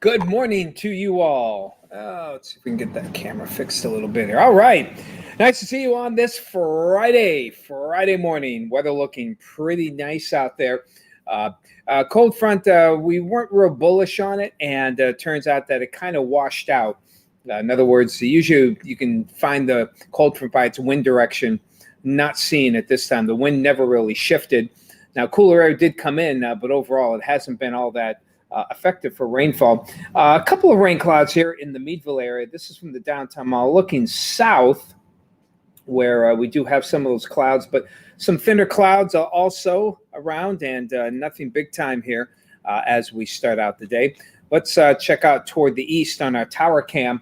Good morning to you all. Let's see if we can get that camera fixed a little bit here. All right. Nice to see you on this Friday morning. Weather looking pretty nice out there. Cold front, we weren't real bullish on it, and turns out that it kind of washed out. In other words, usually you can find the cold front by its wind direction. Not seeing it this time. The wind never really shifted. Now, cooler air did come in, but overall it hasn't been all that effective for rainfall. A couple of rain clouds here in the Meadville area. This is from the downtown mall looking south, where we do have some of those clouds, but some thinner clouds also around, and nothing big time here as we start out the day. Let's check out toward the east on our tower cam.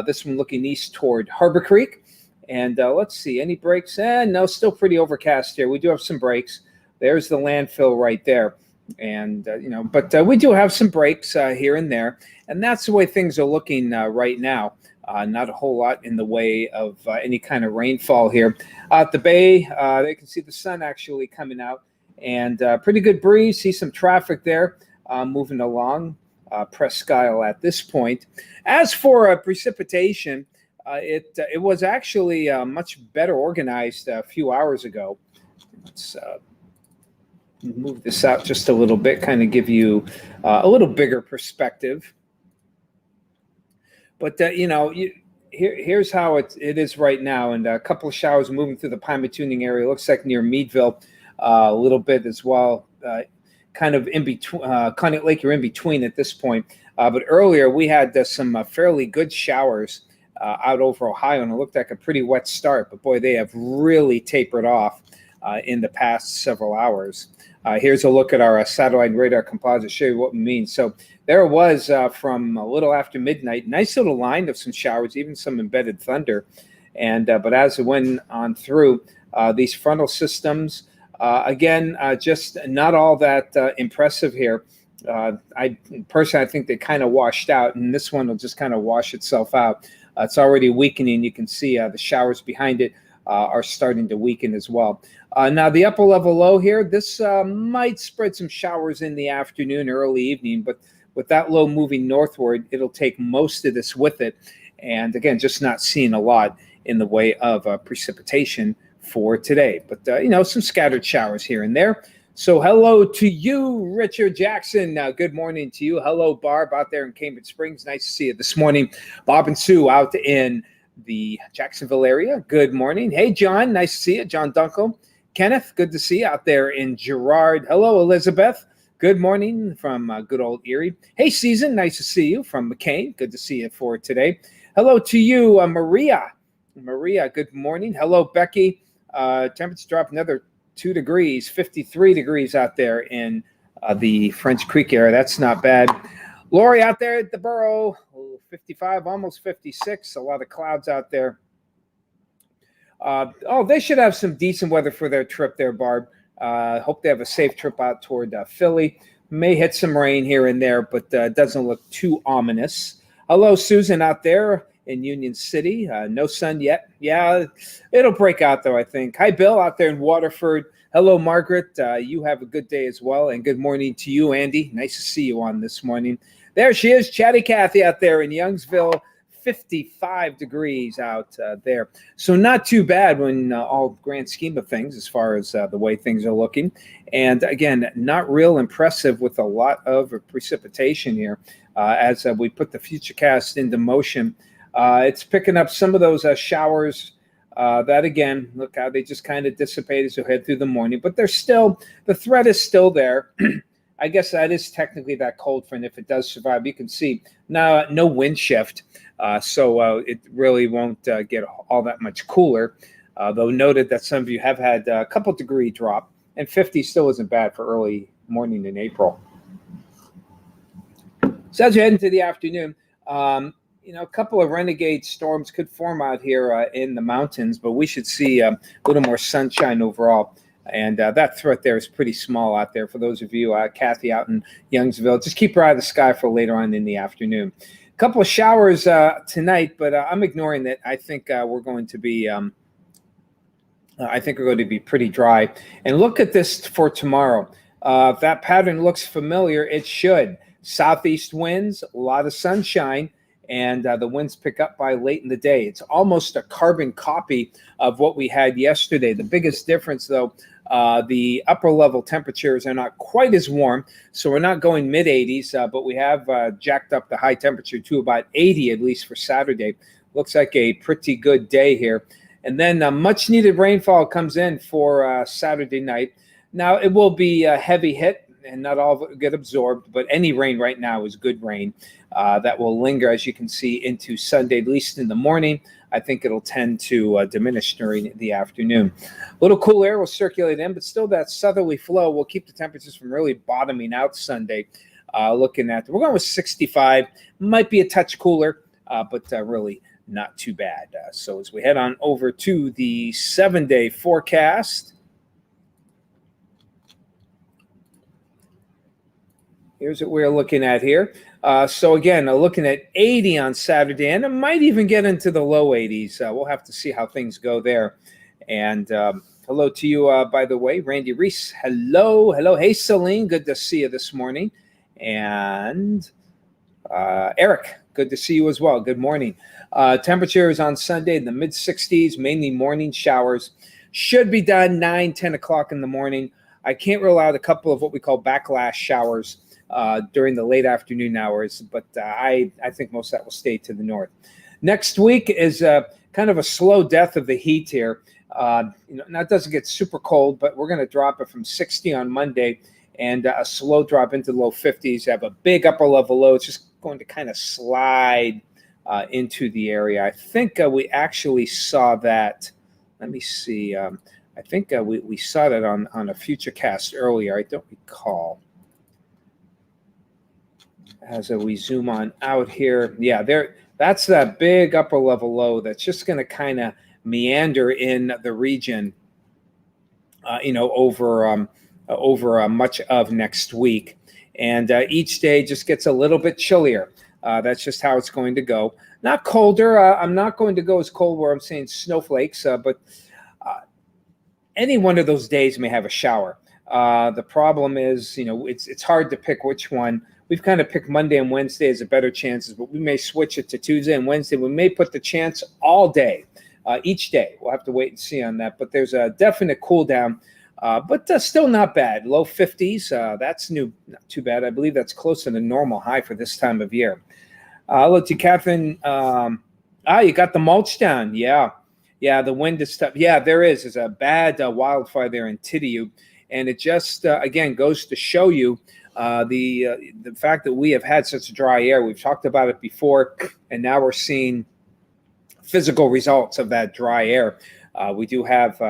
This one looking east toward Harbor Creek. And let's see, any breaks? No, still pretty overcast here. We do have some breaks. There's the landfill right there. And, but we do have some breaks here and there. And that's the way things are looking right now. Not a whole lot in the way of any kind of rainfall here. At the bay, they can see the sun actually coming out. And pretty good breeze. See some traffic there moving along Presque Isle at this point. As for precipitation, it was actually much better organized a few hours ago. Let's move this out just a little bit, kind of give you a little bigger perspective. But here's how it is right now, and a couple of showers moving through the Pine Tuning area. Looks like near Meadville a little bit as well. Kind of in between, Conneaut Lake, you're in between at this point. But earlier we had some fairly good showers out over Ohio, and it looked like a pretty wet start. But boy, they have really tapered off in the past several hours. Here's a look at our satellite and radar composite, show you what we mean. So there was from a little after midnight, nice little line of some showers, even some embedded thunder. And but as it went on through, these frontal systems, again, just not all that impressive here. I personally, I think they kind of washed out, and this one will just kind of wash itself out. It's already weakening. You can see the showers behind it are starting to weaken as well. Now, the upper level low here, this might spread some showers in the afternoon, early evening, but with that low moving northward, it'll take most of this with it. And again, just not seeing a lot in the way of precipitation for today. But, some scattered showers here and there. So hello to you, Richard Jackson. Good morning to you. Hello, Barb, out there in Cambridge Springs. Nice to see you this morning. Bob and Sue out in the Jacksonville area. Good morning. Hey, John. Nice to see you. John Dunkel. Kenneth, good to see you out there in Girard. Hello, Elizabeth. Good morning from good old Erie. Hey, Season. Nice to see you from McCain. Good to see you for today. Hello to you, Maria. Maria, good morning. Hello, Becky. Temperature dropped another 2 degrees, 53 degrees out there in the French Creek area. That's not bad. Lori out there at the borough, 55, almost 56. A lot of clouds out there. They should have some decent weather for their trip there, Barb. Hope they have a safe trip out toward Philly. May hit some rain here and there, but doesn't look too ominous. Hello, Susan out there in Union City. No sun yet. Yeah, it'll break out, though, I think. Hi, Bill, out there in Waterford. Hello, Margaret. You have a good day as well, and good morning to you, Andy. Nice to see you on this morning. There she is, Chatty Cathy out there in Youngsville, 55 degrees out there. So not too bad when all grand scheme of things as far as the way things are looking. And again, not real impressive with a lot of precipitation here as we put the Futurecast into motion. It's picking up some of those showers that, again, look how they just kind of dissipate as you head through the morning. But they're still, the threat is still there. I guess that is technically that cold front if it does survive. You can see no wind shift, so it really won't get all that much cooler. Though noted that some of you have had a couple degree drop, and 50 still isn't bad for early morning in April. So as you head into the afternoon, a couple of renegade storms could form out here in the mountains, but we should see a little more sunshine overall. And that threat there is pretty small out there. For those of you, Kathy out in Youngsville, just keep your eye on the sky for later on in the afternoon. A couple of showers tonight, but I'm ignoring that. I think we're going to be pretty dry. And look at this for tomorrow. If that pattern looks familiar, it should. Southeast winds, a lot of sunshine, and the winds pick up by late in the day. It's almost a carbon copy of what we had yesterday. The biggest difference, though, the upper level temperatures are not quite as warm, so we're not going mid 80s, but we have jacked up the high temperature to about 80, at least for Saturday. Looks like a pretty good day here. And then much needed rainfall comes in for Saturday night. Now, it will be a heavy hit, and not all of it will get absorbed, but any rain right now is good rain. That will linger, as you can see, into Sunday, at least in the morning. I think it'll tend to diminish during the afternoon. A little cool air will circulate in, but still that southerly flow will keep the temperatures from really bottoming out Sunday. Looking at, we're going with 65, might be a touch cooler, but really not too bad. So as we head on over to the 7-day forecast, here's what we're looking at here. So again, looking at 80 on Saturday, and it might even get into the low 80s. We'll have to see how things go there. And hello to you, by the way, Randy Reese. Hello. Hey, Celine. Good to see you this morning. And Eric, good to see you as well. Good morning. Temperatures on Sunday in the mid-60s, mainly morning showers. Should be done 9, 10 o'clock in the morning. I can't rule out a couple of what we call backlash showers during the late afternoon hours, but I think most of that will stay to the north. Next week is kind of a slow death of the heat here. Now it doesn't get super cold, but we're going to drop it from 60 on Monday and a slow drop into the low 50s. Have a big upper level low. It's just going to kind of slide into the area. I think we actually saw that. Let me see. I think we saw that on a future cast earlier. I don't recall. As we zoom on out here, yeah, that's that big upper level low that's just going to kind of meander in the region, over much of next week, and each day just gets a little bit chillier. That's just how it's going to go. Not colder. I'm not going to go as cold where I'm saying snowflakes, but any one of those days may have a shower. The problem is, it's hard to pick which one. We've kind of picked Monday and Wednesday as a better chances, but we may switch it to Tuesday and Wednesday. We may put the chance all day, each day. We'll have to wait and see on that. But there's a definite cool down, but still not bad. Low 50s. That's not too bad. I believe that's close to the normal high for this time of year. Look to Catherine. You got the mulch down. Yeah, the wind is tough. Yeah, there is. There's a bad wildfire there in Tidiu. And it just, again, goes to show you the fact that we have had such dry air. We've talked about it before, and now we're seeing physical results of that dry air. We do have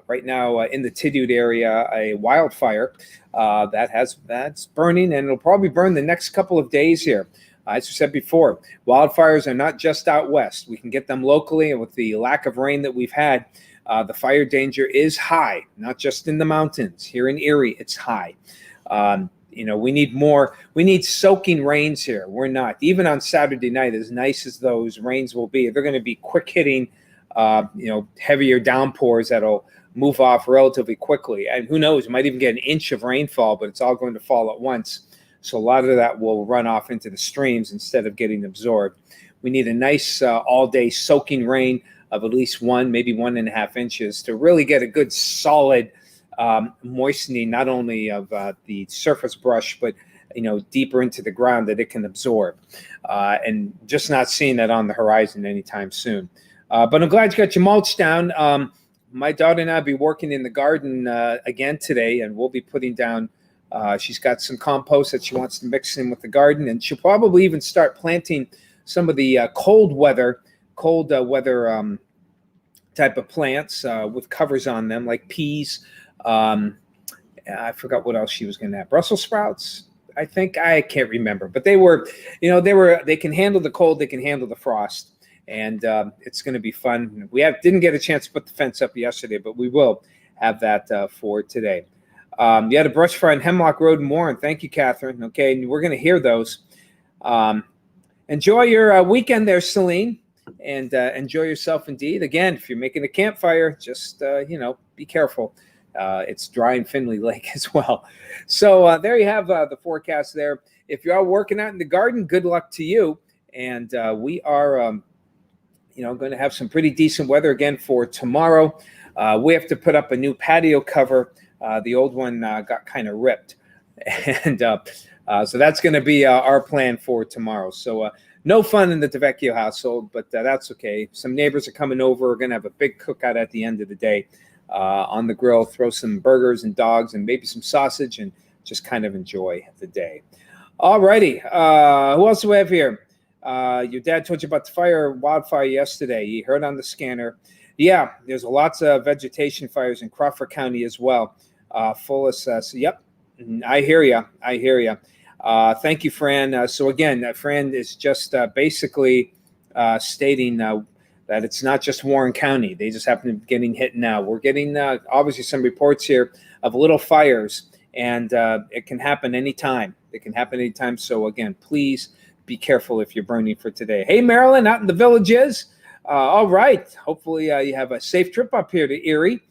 right now in the Tidiu area a wildfire that's burning, and it'll probably burn the next couple of days here. As I said before, wildfires are not just out west. We can get them locally, and with the lack of rain that we've had, the fire danger is high, not just in the mountains. Here in Erie, it's high. We need more. We need soaking rains here. We're not. Even on Saturday night, as nice as those rains will be, they're going to be quick hitting, heavier downpours that'll move off relatively quickly. And who knows, we might even get an inch of rainfall, but it's all going to fall at once. So a lot of that will run off into the streams instead of getting absorbed. We need a nice all-day soaking rain of at least 1, maybe 1.5 inches to really get a good solid moistening, not only of the surface brush, but deeper into the ground that it can absorb. And just not seeing that on the horizon anytime soon. But I'm glad you got your mulch down. My daughter and I will be working in the garden again today, and we'll be putting down. She's got some compost that she wants to mix in with the garden, and she'll probably even start planting some of the cold weather type of plants with covers on them, like peas. I forgot what else she was going to have. Brussels sprouts, I think. I can't remember, but they can handle the cold, they can handle the frost, and it's going to be fun. We didn't get a chance to put the fence up yesterday, but we will have that for today. You had a brush fire on Hemlock Road in Warren. Thank you, Catherine. Okay, and we're going to hear those. Enjoy your weekend there, Celine, and enjoy yourself indeed. Again, if you're making a campfire, just, be careful. It's dry in Findlay Lake as well. So there you have the forecast there. if you are working out in the garden, good luck to you. And we are, going to have some pretty decent weather again for tomorrow. We have to put up a new patio cover. The old one got kind of ripped. And so that's going to be our plan for tomorrow. So no fun in the DeVecchio household, but that's okay. Some neighbors are coming over. We're going to have a big cookout at the end of the day on the grill, throw some burgers and dogs and maybe some sausage and just kind of enjoy the day. All righty. Who else do we have here? Your dad told you about the wildfire yesterday. You heard on the scanner. Yeah, there's lots of vegetation fires in Crawford County as well. Full assess. Yep. I hear you. Thank you, Fran. So again, Fran is just basically stating that it's not just Warren County. They just happen to be getting hit now. We're getting obviously some reports here of little fires, and it can happen anytime. So again, please be careful if you're burning for today. Hey, Marilyn, out in the Villages. All right. Hopefully you have a safe trip up here to Erie.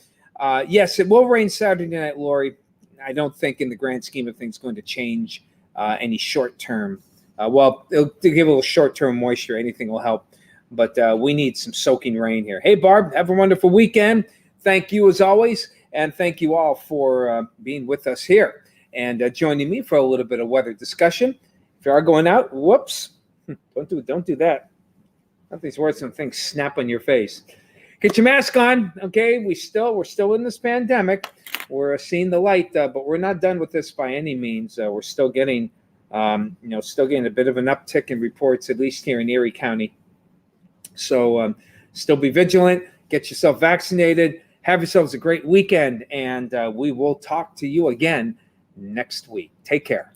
Yes, it will rain Saturday night, Lori. I don't think in the grand scheme of things going to change any short-term. It'll give a little short-term moisture. Anything will help. But we need some soaking rain here. Hey, Barb, have a wonderful weekend. Thank you as always. And thank you all for being with us here and joining me for a little bit of weather discussion. If you are going out, whoops, don't do that. Nothing's worth some things snap on your face. Get your mask on, okay? We're still in this pandemic. We're seeing the light, but we're not done with this by any means. We're still getting, a bit of an uptick in reports, at least here in Erie County. So still be vigilant. Get yourself vaccinated. Have yourselves a great weekend, and we will talk to you again next week. Take care.